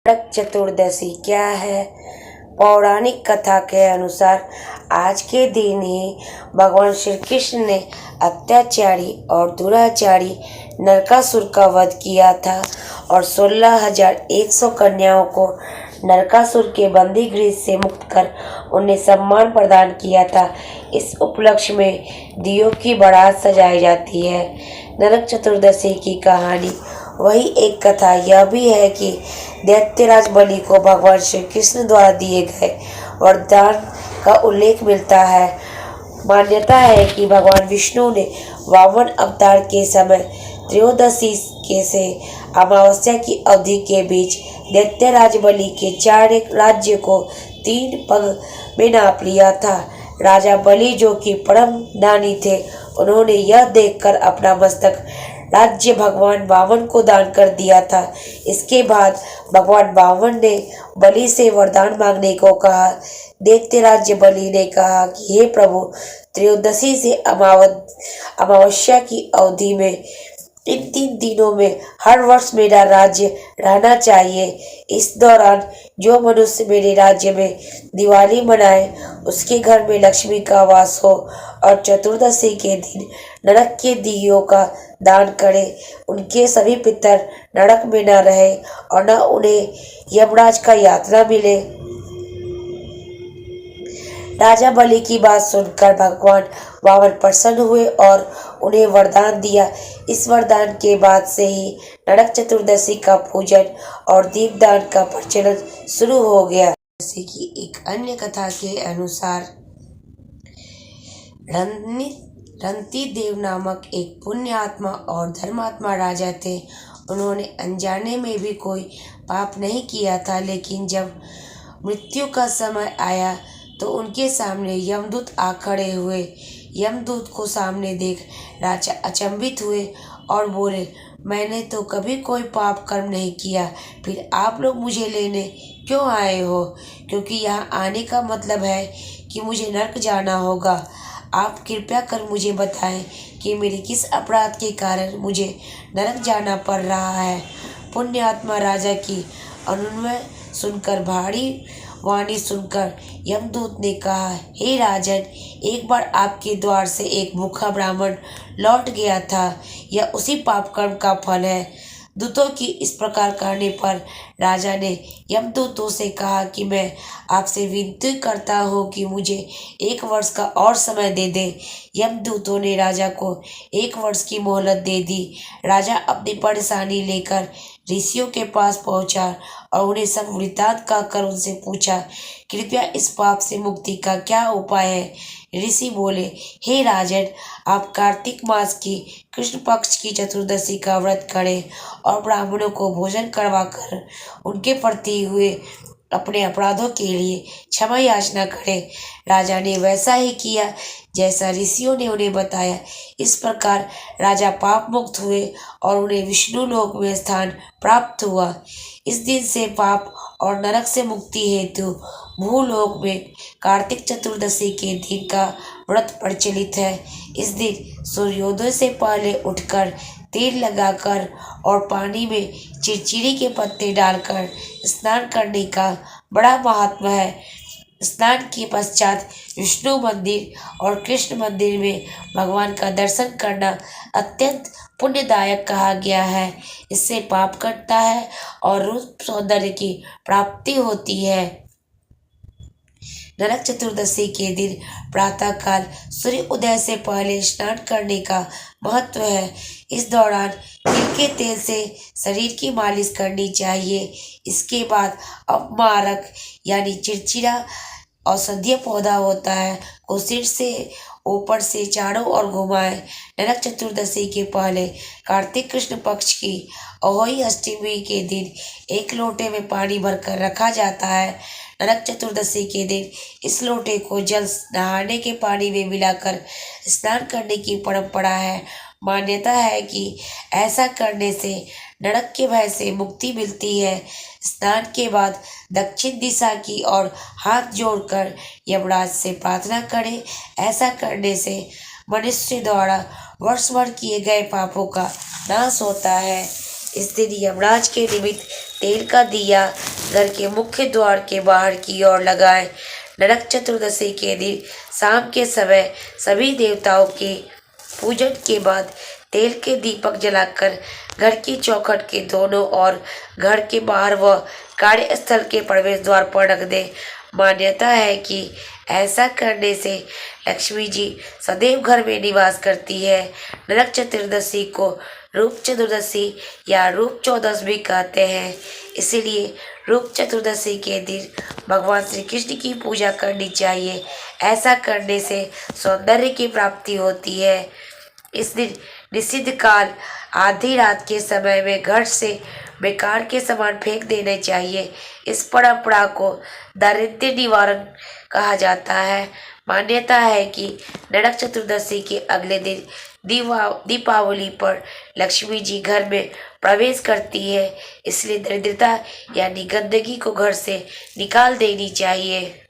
नरक चतुर्दशी क्या है? पौराणिक कथा के अनुसार आज के दिन ही भगवान श्री कृष्ण ने अत्याचारी और दुराचारी नरकासुर का वध किया था और 16,100 कन्याओं को नरकासुर के बंदी गृह से मुक्त कर उन्हें सम्मान प्रदान किया था। इस उपलक्ष्य में दियों की बारात सजाई जाती है। नरक चतुर्दशी की कहानी वही एक कथा यह भी है कि दैत्यराज बलि को भगवान श्री कृष्ण द्वारा दिए गए वरदान का उल्लेख मिलता है। मान्यता है कि भगवान विष्णु ने वामन अवतार के समय त्रयोदशी के से अमावस्या की अवधि के बीच दैत्यराज बलि के 4 राज्य को 3 पग में नाप लिया था। राजा बलि जो कि परम दानी थे, उन्होंने यह देखकर अपना मस्तक राज्य भगवान वामन को दान कर दिया था। इसके बाद भगवान वामन ने बलि से वरदान मांगने को कहा। दैत्यराज बलि ने कहा कि हे प्रभु, त्रयोदशी से अमावस्या की अवधि में इन 3 दिनों में हर वर्ष मेरा राज्य रहना चाहिए। इस दौरान जो मनुष्य मेरे राज्य में दिवाली मनाए उसके घर में लक्ष्मी का वास हो और चतुर्दशी के दिन नरक के दियों का दान करे, उनके सभी पितर नरक में न रहे और न उन्हें यमराज का यातना मिले। राजा बलि की बात सुनकर भगवान वामन प्रसन्न हुए और उन्हें वरदान दिया। इस वरदान के बाद से ही नरक चतुर्दशी का पूजन और दीपदान का प्रचलन शुरू हो गया। जैसे कि एक अन्य कथा के अनुसार रंती देव नामक एक पुण्य आत्मा और धर्मात्मा राजा थे। उन्होंने अनजाने में भी कोई पाप नहीं किया था, लेकिन जब मृत्यु का समय आया तो उनके सामने यमदूत आ खड़े हुए। यमदूत को सामने देख राजा अचंभित हुए और बोले, मैंने तो कभी कोई पाप कर्म नहीं किया, फिर आप लोग मुझे लेने क्यों आए हो? क्योंकि यहाँ आने का मतलब है कि मुझे नरक जाना होगा। आप कृपया कर मुझे बताएं कि मेरे किस अपराध के कारण मुझे नरक जाना पड़ रहा है। पुण्यात्मा राजा की अनुनय सुनकर भारी वाणी सुनकर यमदूत ने कहा, हे राजन, एक बार आपके द्वार से एक भूखा ब्राह्मण लौट गया था। यह उसी पाप कर्म का फल है। दूतों की इस प्रकार कहने पर राजा ने यमदूतों से कहा कि मैं आपसे विनती करता हूँ कि मुझे 1 वर्ष का और समय दे दें। यमदूतों ने राजा को 1 वर्ष की मोहलत दे दी। राजा अपनी परेशानी लेकर ऋषियों के पास पहुंचा और उन्हें सब वृत्तांत कहकर उनसे पूछा, कृपया इस पाप से मुक्ति का क्या उपाय है? ऋषि बोले, हे राजन, आप कार्तिक मास की कृष्ण पक्ष की चतुर्दशी का व्रत करें और ब्राह्मणों को भोजन करवाकर उनके प्रति हुए अपने अपराधों के लिए क्षमा याचना करें। राजा ने वैसा ही किया जैसा ऋषियों ने उन्हें बताया। इस प्रकार राजा पाप मुक्त हुए और उन्हें विष्णु लोक में स्थान प्राप्त हुआ। इस दिन से पाप और नरक से मुक्ति हेतु भूलोक में कार्तिक चतुर्दशी के दिन का व्रत प्रचलित है। इस दिन सूर्योदय से पहले उठकर तेल लगाकर और पानी में चिरचिरी के पत्ते डालकर स्नान करने का बड़ा महात्मा है। स्नान के पश्चात विष्णु मंदिर और कृष्ण मंदिर में भगवान का दर्शन करना अत्यंत पुण्यदायक कहा गया है। इससे पाप कटता है और रूप सौंदर्य की प्राप्ति होती है। नरक चतुर्दशी के दिन प्रातःकाल सूर्य उदय से पहले स्नान करने का महत्व है। इस दौरान तिल के तेल से शरीर की मालिश करनी चाहिए। इसके बाद अपमारक यानी चिरचिरा औषधीय पौधा होता है को सिर से ऊपर से चारों ओर घुमाएं। नरक चतुर्दशी के पहले कार्तिक कृष्ण पक्ष की अहोई अष्टमी के दिन 1 लोटे में पानी भरकर रखा जाता है। नरक चतुर्दशी के दिन इस लोटे को जल नहाने के पानी में मिलाकर स्नान करने की परंपरा है। मान्यता है कि ऐसा करने से नरक के भय से मुक्ति मिलती है। स्नान के बाद दक्षिण दिशा की ओर हाथ जोड़कर यमराज से प्रार्थना करें। ऐसा करने से मनुष्य द्वारा वर्ष भर किए गए पापों का नाश होता है। इस दिन यमराज के निमित्त तेल का दिया घर के मुख्य द्वार के बाहर की ओर लगाएं। नरक चतुर्दशी के दिन शाम के समय सभी देवताओं के पूजन के बाद तेल के दीपक जलाकर घर की चौखट के दोनों ओर, घर के बाहर व कार्यस्थल के प्रवेश द्वार पर रख दें। मान्यता है कि ऐसा करने से लक्ष्मी जी सदैव घर में निवास करती है। नरक चतुर्दशी को रूप चतुर्दशी या रूप चौदस भी कहते हैं। इसीलिए रूप चतुर्दशी के दिन भगवान श्री कृष्ण की पूजा करनी चाहिए। ऐसा करने से सौंदर्य की प्राप्ति होती है। इस दिन निषिद्ध काल आधी रात के समय में घर से बेकार के सामान फेंक देने चाहिए। इस परंपरा को दारिद्र्य निवारण कहा जाता है। मान्यता है कि नरक चतुर्दशी के अगले दिन दीपावली पर लक्ष्मी जी घर में प्रवेश करती है। इसलिए दरिद्रता यानी गंदगी को घर से निकाल देनी चाहिए।